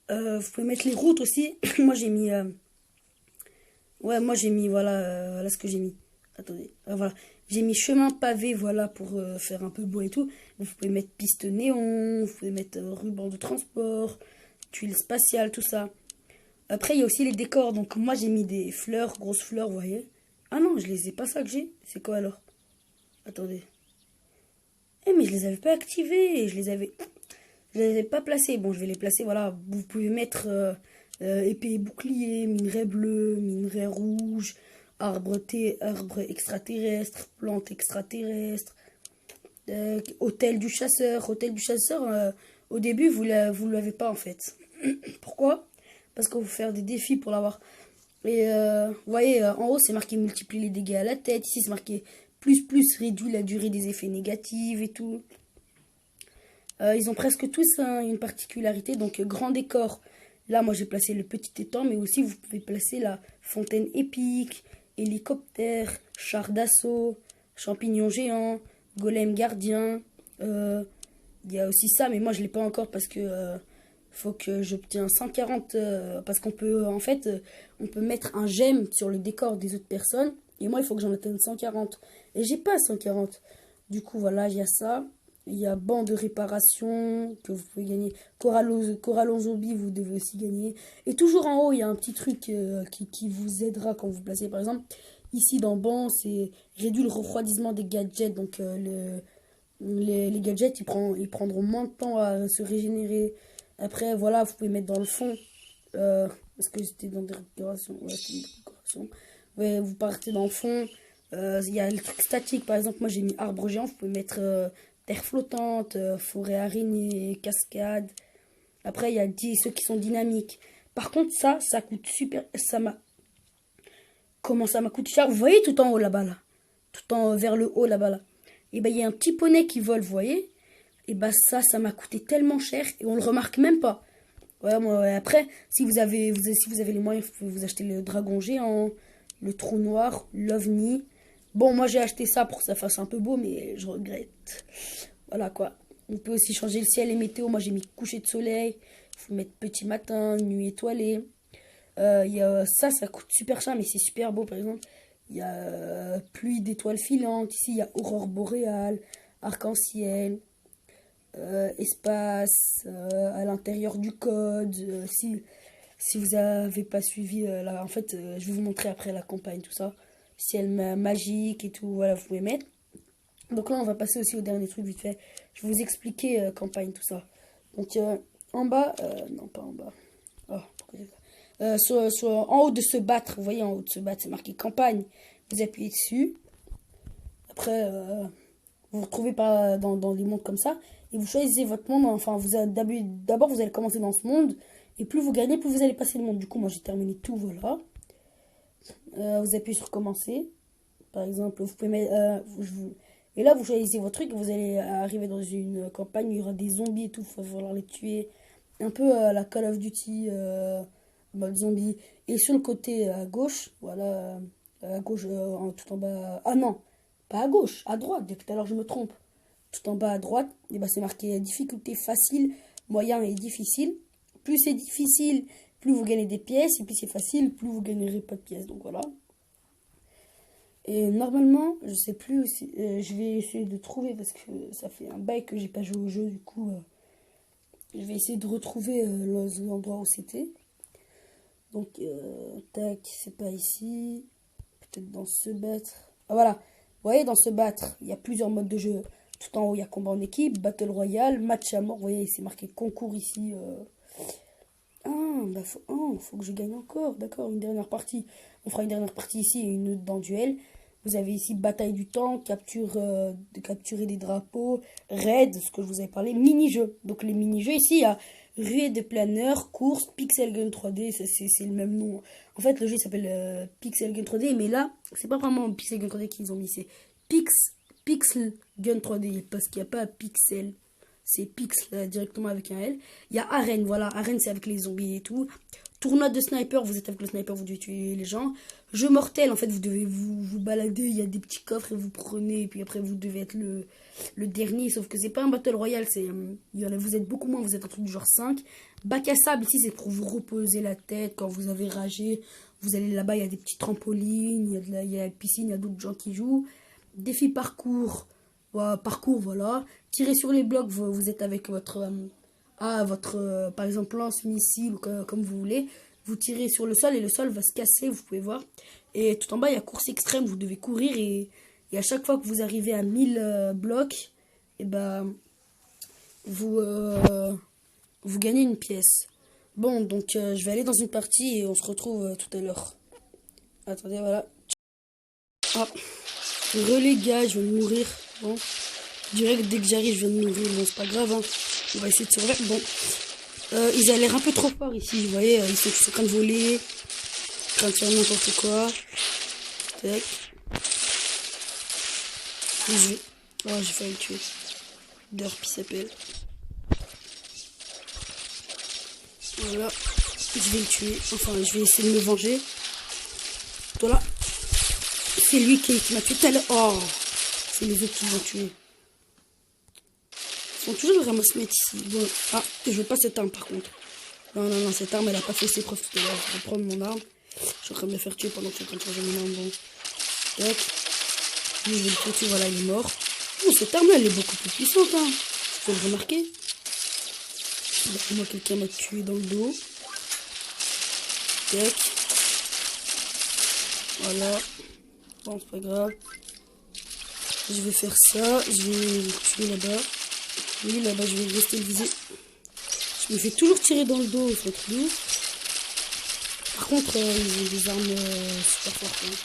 Vous pouvez mettre les routes aussi. Moi j'ai mis. Voilà ce que j'ai mis. Attendez, voilà. J'ai mis chemin pavé, voilà, pour faire un peu beau et tout. Vous pouvez mettre piste néon, vous pouvez mettre ruban de transport, tuiles spatiales, tout ça. Après, il y a aussi les décors. Donc, moi, j'ai mis des fleurs, grosses fleurs, vous voyez. Ah non, je les ai pas, ça que j'ai. C'est quoi alors? Attendez. Eh, mais je les avais pas activés. Je les avais pas placés. Bon, je vais les placer, voilà. Vous pouvez mettre épée et bouclier, minerai bleu, minerai rouge, arbre extraterrestre, plante extraterrestre, hôtel du chasseur. Hôtel du chasseur, au début, vous l'avez pas en fait. Pourquoi? Parce qu'on va vous faire des défis pour l'avoir. Et vous voyez, en haut, c'est marqué multiplier les dégâts à la tête. Ici, c'est marqué plus réduit la durée des effets négatifs et tout. Ils ont presque tous une particularité. Donc, grand décor. Là, moi, j'ai placé le petit étang, mais aussi, vous pouvez placer la fontaine épique, hélicoptère, char d'assaut, champignon géant, golem gardien. Il y a aussi ça, mais moi, je ne l'ai pas encore parce que faut que j'obtienne 140. Parce qu'on peut, en fait, on peut mettre un gemme sur le décor des autres personnes. Et moi, il faut que j'en atteigne 140. Et j'ai pas 140. Du coup, voilà, il y a ça. Il y a banc de réparation que vous pouvez gagner. Corallon zombie, vous devez aussi gagner. Et toujours en haut, il y a un petit truc qui vous aidera quand vous placez. Par exemple, ici dans banc, c'est réduit le refroidissement des gadgets. Donc les gadgets, ils prendront moins de temps à se régénérer. Après, voilà, vous pouvez mettre dans le fond. Parce que c'était dans des décorations. Ouais, c'était une décoration. Ouais, vous partez dans le fond. Il y a le truc statique. Par exemple, moi j'ai mis arbre géant. Vous pouvez mettre terre flottante, forêt araignée, cascade. Après, il y a ceux qui sont dynamiques. Par contre, ça coûte super. Comment ça m'a coûté cher? Vous voyez tout en haut là-bas, là. Tout en vers le haut là-bas, là. Et ben, il y a un petit poney qui vole, vous voyez? Et ben, ça m'a coûté tellement cher et on le remarque même pas. Ouais. Après, si vous avez les moyens, vous pouvez vous acheter le dragon géant, le trou noir, l'ovni. Bon, moi j'ai acheté ça pour que ça fasse un peu beau, mais je regrette. Voilà quoi. On peut aussi changer le ciel et météo. Moi j'ai mis coucher de soleil. Il faut mettre petit matin, nuit étoilée. Il y a ça coûte super cher, mais c'est super beau par exemple. Il y a pluie d'étoiles filantes. Ici il y a aurore boréale, arc-en-ciel. Espace à l'intérieur du code. Si vous avez pas suivi, là, en fait, je vais vous montrer après la campagne, tout ça. Ciel magique et tout, voilà, vous pouvez mettre. Donc là, on va passer aussi au dernier truc vite fait. Je vais vous expliquer campagne, tout ça. Donc en bas, non pas en bas. Oh, pourquoi c'est ça? En haut de se battre, vous voyez, en haut de se battre, c'est marqué campagne. Vous appuyez dessus. Après, vous vous retrouvez dans des mondes comme ça. Et vous choisissez votre monde. Enfin, d'abord, vous allez commencer dans ce monde. Et plus vous gagnez, plus vous allez passer le monde. Du coup, moi, j'ai terminé tout, voilà. Vous appuyez sur commencer. Par exemple, vous pouvez mettre... Et là, vous choisissez votre truc. Vous allez arriver dans une campagne. Il y aura des zombies et tout. Il va falloir les tuer. Un peu à la Call of Duty, mode zombie. Et sur le côté à gauche, voilà. À gauche, tout en bas... Ah non, pas à gauche, à droite. Depuis tout à l'heure, je me trompe. Tout en bas à droite, et ben c'est marqué difficulté facile, moyen et difficile. Plus c'est difficile, plus vous gagnez des pièces. Et plus c'est facile, plus vous gagnerez pas de pièces. Donc voilà. Et normalement, je sais plus aussi, je vais essayer de trouver parce que ça fait un bail que j'ai pas joué au jeu. Du coup, Je vais essayer de retrouver l'endroit où c'était. Donc, tac, c'est pas ici. Peut-être dans se battre. Ah voilà, vous voyez, dans se battre, il y a plusieurs modes de jeu. Tout en haut, il y a combat en équipe, Battle Royale, match à mort. Vous voyez, c'est marqué concours ici. Bah faut que je gagne encore. D'accord, une dernière partie. On fera une dernière partie ici et une autre dans duel. Vous avez ici bataille du temps, de capturer des drapeaux, raid, ce que je vous avais parlé, mini-jeux. Donc les mini-jeux ici, il y a raid de planeur, course, Pixel Gun 3D, c'est le même nom. En fait, le jeu s'appelle Pixel Gun 3D, mais là, c'est pas vraiment Pixel Gun 3D qu'ils ont mis, c'est Pixel Gun 3D, parce qu'il n'y a pas Pixel. C'est Pix directement avec un L. Il y a arène, voilà. Arène, c'est avec les zombies et tout. Tournoi de sniper, vous êtes avec le sniper, vous devez tuer les gens. Jeu mortel, en fait, vous devez vous balader. Il y a des petits coffres et vous prenez. Et puis après, vous devez être le dernier. Sauf que c'est pas un battle royale. Vous êtes beaucoup moins, vous êtes un truc du genre 5. Bac à sable, ici, c'est pour vous reposer la tête quand vous avez ragé. Vous allez là-bas, il y a des petits trampolines, il y a la piscine, il y a d'autres gens qui jouent. Défi parcours. Parcours, voilà. Tirez sur les blocs, vous êtes avec votre, par exemple, lance-missile, comme vous voulez. Vous tirez sur le sol et le sol va se casser, vous pouvez voir. Et tout en bas, il y a course extrême, vous devez courir et à chaque fois que vous arrivez à 1000 blocs, et ben, vous gagnez une pièce. Bon, donc je vais aller dans une partie et on se retrouve tout à l'heure. Attendez, voilà. Ah, relais gars, je vais mourir. Bon. Direct, dès que j'arrive, je viens de mourir. Bon, c'est pas grave, hein. On va essayer de survivre. Bon. Ils ont l'air un peu trop forts ici, vous voyez. Ils sont en train de voler. En train de faire n'importe quoi. Tac. J'ai failli le tuer. Derp, il s'appelle. Voilà. Je vais le tuer. Enfin, je vais essayer de me venger. Toi là. C'est lui qui m'a tué tout à l'heure. Oh. C'est les autres qui m'ont tué. Ils sont toujours vraiment se mettre ici. Bon, je veux pas cette arme par contre. Non, cette arme elle a pas fait ses preuves tout à l'heure. Je vais prendre mon arme. Je suis en train de me faire tuer pendant que je suis en train de changer mon arme. Bon. Tac. Lui, je vais le tuer, voilà, il est mort. Oh, cette arme elle est beaucoup plus puissante, hein. Tu peux le remarquer. Moi, quelqu'un m'a tué dans le dos. Tac. Voilà. Bon, c'est pas grave. Je vais faire ça. Je vais le tuer là-bas. Oui, là-bas, je vais rester le viser. Je me fais toujours tirer dans le dos, c'est trop. Par contre, ils ont des armes super fortes. Hein.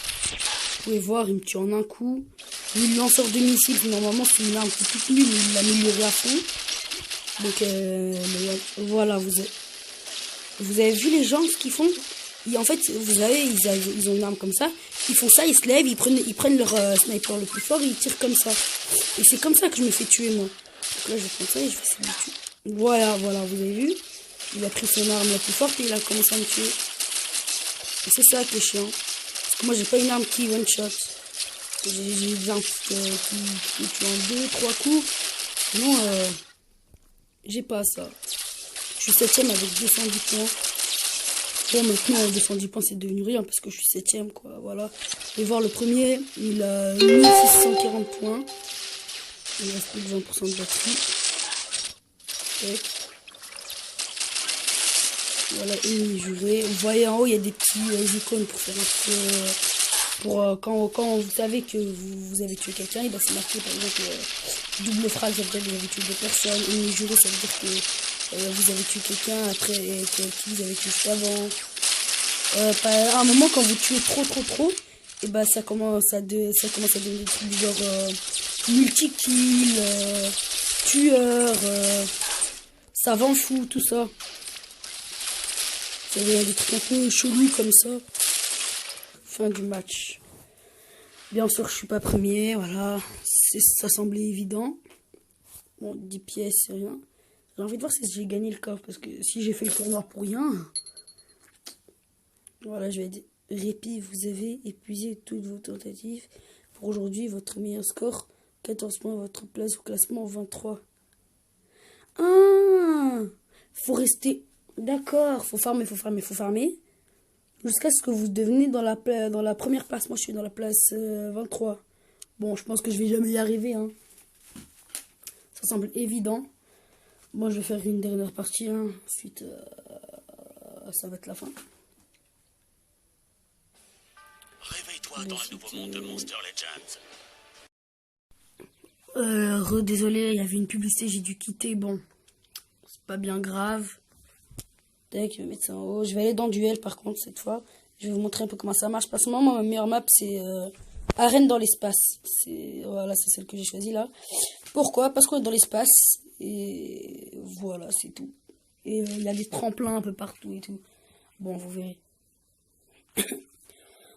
Vous pouvez voir, il me tue en un coup. Lui, le lanceur de missiles, normalement, c'est une arme qui est toute nulle, mais il l'a amélioré à fond. Donc, voilà, vous avez vu les gens, ce qu'ils font? En fait, vous savez, ils ont une arme comme ça. Ils font ça, ils se lèvent, ils prennent leur sniper le plus fort et ils tirent comme ça. Et c'est comme ça que je me fais tuer, moi. Donc là, je vais prendre ça et je vais essayer de le tuer. Voilà, vous avez vu? Il a pris son arme la plus forte et il a commencé à me tuer. Et c'est ça qui est chiant. Parce que moi, j'ai pas une arme qui one-shot. J'ai des armes qui tuent en 2-3 coups. Sinon, j'ai pas ça. Je suis 7ème avec 210 points. Bon, maintenant, 210 points, c'est devenu rien parce que je suis 7ème, quoi. Voilà. Je vais voir le premier. Il a 1640 points. Il reste plus de 20% de batterie. Tac. Voilà, une jurée. Vous voyez en haut, il y a des petits icônes pour faire un peu. Quand vous savez que vous avez tué quelqu'un, et ben c'est marqué par exemple double phrase, ça veut dire que vous avez tué 2 personnes. Une jurée, ça veut dire que vous avez tué quelqu'un après qui vous avez tué juste avant. À un moment, quand vous tuez trop, et ben ça commence à devenir des trucs du genre multi-kill, tueur, savant fou, tout ça. Il y a des trucs un peu chelous comme ça. Fin du match. Bien sûr, je suis pas premier, voilà. Ça semblait évident. Bon, 10 pièces, c'est rien. J'ai envie de voir si j'ai gagné le coffre, parce que si j'ai fait le tournoi pour rien... Voilà, je vais dire, répit, vous avez épuisé toutes vos tentatives. Pour aujourd'hui, votre meilleur score, 14 points, votre place au classement, 23. Faut rester... D'accord, faut farmer. Jusqu'à ce que vous deveniez dans la première place. Moi, je suis dans la place 23. Bon, je pense que je vais jamais y arriver. Hein. Ça semble évident. Bon, je vais faire une dernière partie, hein. Ensuite, ça va être la fin. Réveille-toi dans un nouveau monde de Monster Legends. Désolé, il y avait une publicité, j'ai dû quitter. Bon, c'est pas bien grave. Tac, je vais mettre ça en haut. Je vais aller dans Duel par contre cette fois. Je vais vous montrer un peu comment ça marche. Parce que moi, ma meilleure map, c'est Arène dans l'espace. Voilà, c'est celle que j'ai choisie là. Pourquoi? Parce qu'on est dans l'espace. Et voilà, c'est tout. Et il y a des tremplins un peu partout et tout. Bon, vous verrez.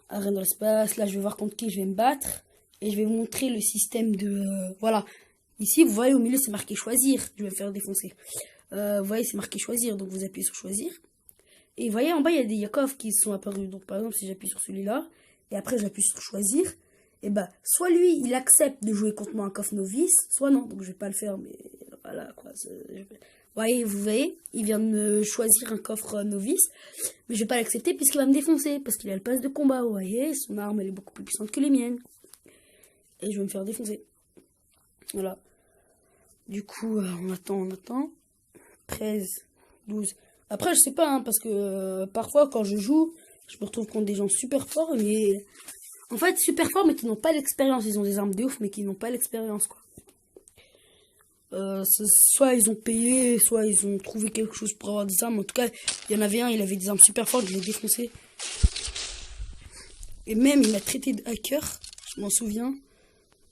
Arène dans l'espace. Là, je vais voir contre qui je vais me battre. Et je vais vous montrer le système de... voilà. Ici, vous voyez, au milieu, c'est marqué choisir. Je vais me faire défoncer. Vous voyez, c'est marqué choisir. Donc, vous appuyez sur choisir. Et vous voyez, en bas, il y a des coffres qui sont apparus. Donc, par exemple, si j'appuie sur celui-là, et après, j'appuie sur choisir, et bah, soit lui, il accepte de jouer contre moi un coffre novice, soit non. Donc, je vais pas le faire, mais voilà, quoi. Vous voyez, il vient de me choisir un coffre novice, mais je vais pas l'accepter puisqu'il va me défoncer, parce qu'il a le pass de combat, vous voyez, son arme, elle est beaucoup plus puissante que les miennes. Et je vais me faire défoncer. Voilà. Du coup, on attend. 13, 12. Après, je sais pas, hein, parce que parfois, quand je joue, je me retrouve contre des gens super forts, mais... En fait, super forts, mais qui n'ont pas l'expérience. Ils ont des armes de ouf, mais qui n'ont pas l'expérience, quoi. Soit ils ont payé, soit ils ont trouvé quelque chose pour avoir des armes. En tout cas, il y en avait un, il avait des armes super fortes, je l'ai défoncé. Et même, il m'a traité de hacker, je m'en souviens.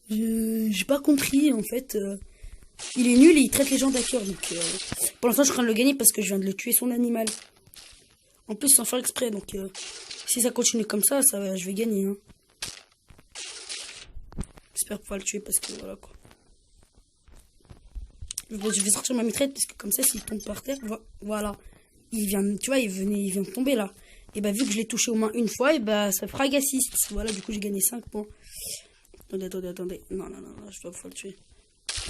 J'ai pas compris, en fait. Il est nul et il traite les gens d'hacker. Donc, pour l'instant, je suis en train de le gagner parce que je viens de le tuer son animal. En plus, sans faire exprès. Donc, si ça continue comme ça, je vais gagner. Hein. J'espère pouvoir le tuer parce que voilà quoi. Je vais sortir ma mitraille parce que comme ça, s'il tombe par terre, voilà. Il vient, tu vois, il vient de tomber là. Et bah, vu que je l'ai touché au moins une fois, et bah, ça fera assist. Voilà, du coup, j'ai gagné 5 points. Attendez. Non, je dois pouvoir le tuer.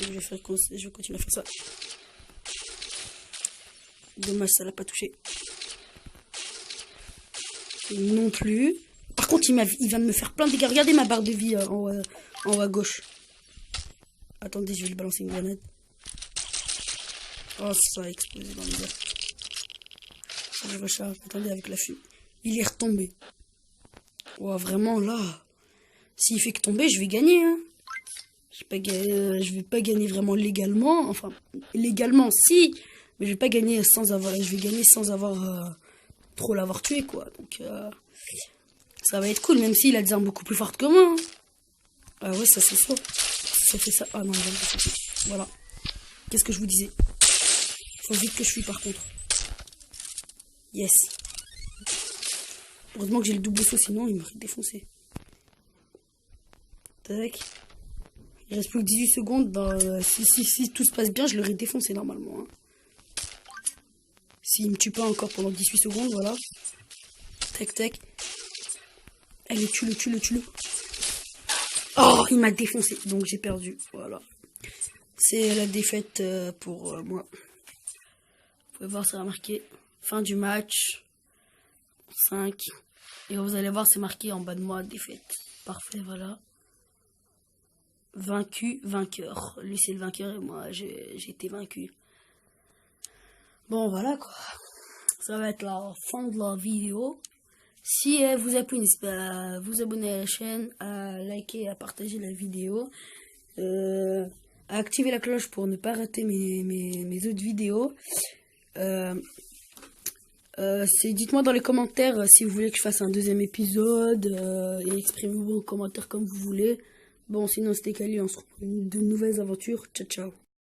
Donc, je vais continuer à faire ça. Dommage, ça l'a pas touché. Non plus. Par contre, il vient de me faire plein de dégâts. Regardez ma barre de vie en haut à gauche. Attendez, je vais lui balancer une grenade. Oh, ça a explosé dans les airs. Je recharge. Attendez, avec la fumée. Il est retombé. Oh, vraiment, là. S'il fait que tomber, je vais gagner. Hein. Je vais pas gagner vraiment légalement. Enfin, légalement, si. Mais je vais pas gagner sans avoir... Je vais gagner sans avoir... trop l'avoir tué, quoi. Donc, ça va être cool, même s'il a des armes beaucoup plus fortes que moi. Hein. Ah ouais, ça c'est sûr. Ça fait ça. Ah non, il va me défoncer. Voilà. Qu'est-ce que je vous disais? Faut vite que je fuis, par contre. Yes. Heureusement que j'ai le double saut, sinon il m'aurait défoncé. Tac. Il reste plus que 18 secondes. Bah, si tout se passe bien, je l'aurais défoncé normalement. Hein. S'il me tue pas encore pendant 18 secondes, voilà. Tac. Allez, tue-le. Oh, il m'a défoncé. Donc j'ai perdu. Voilà. C'est la défaite pour moi. Vous pouvez voir, ça a marqué fin du match. 5. Et vous allez voir, c'est marqué en bas de moi, défaite. Parfait, voilà. Vaincu, vainqueur. Lui, c'est le vainqueur et moi, j'ai été vaincu. Bon, voilà quoi. Ça va être la fin de la vidéo. Si elle vous a plu, n'hésitez pas à vous abonner à la chaîne, à liker, à partager la vidéo, à activer la cloche pour ne pas rater mes autres vidéos. Dites-moi dans les commentaires si vous voulez que je fasse un deuxième épisode et exprimez vos commentaires comme vous voulez. Bon, sinon c'était Kali, on se retrouve pour de nouvelles aventures. Ciao.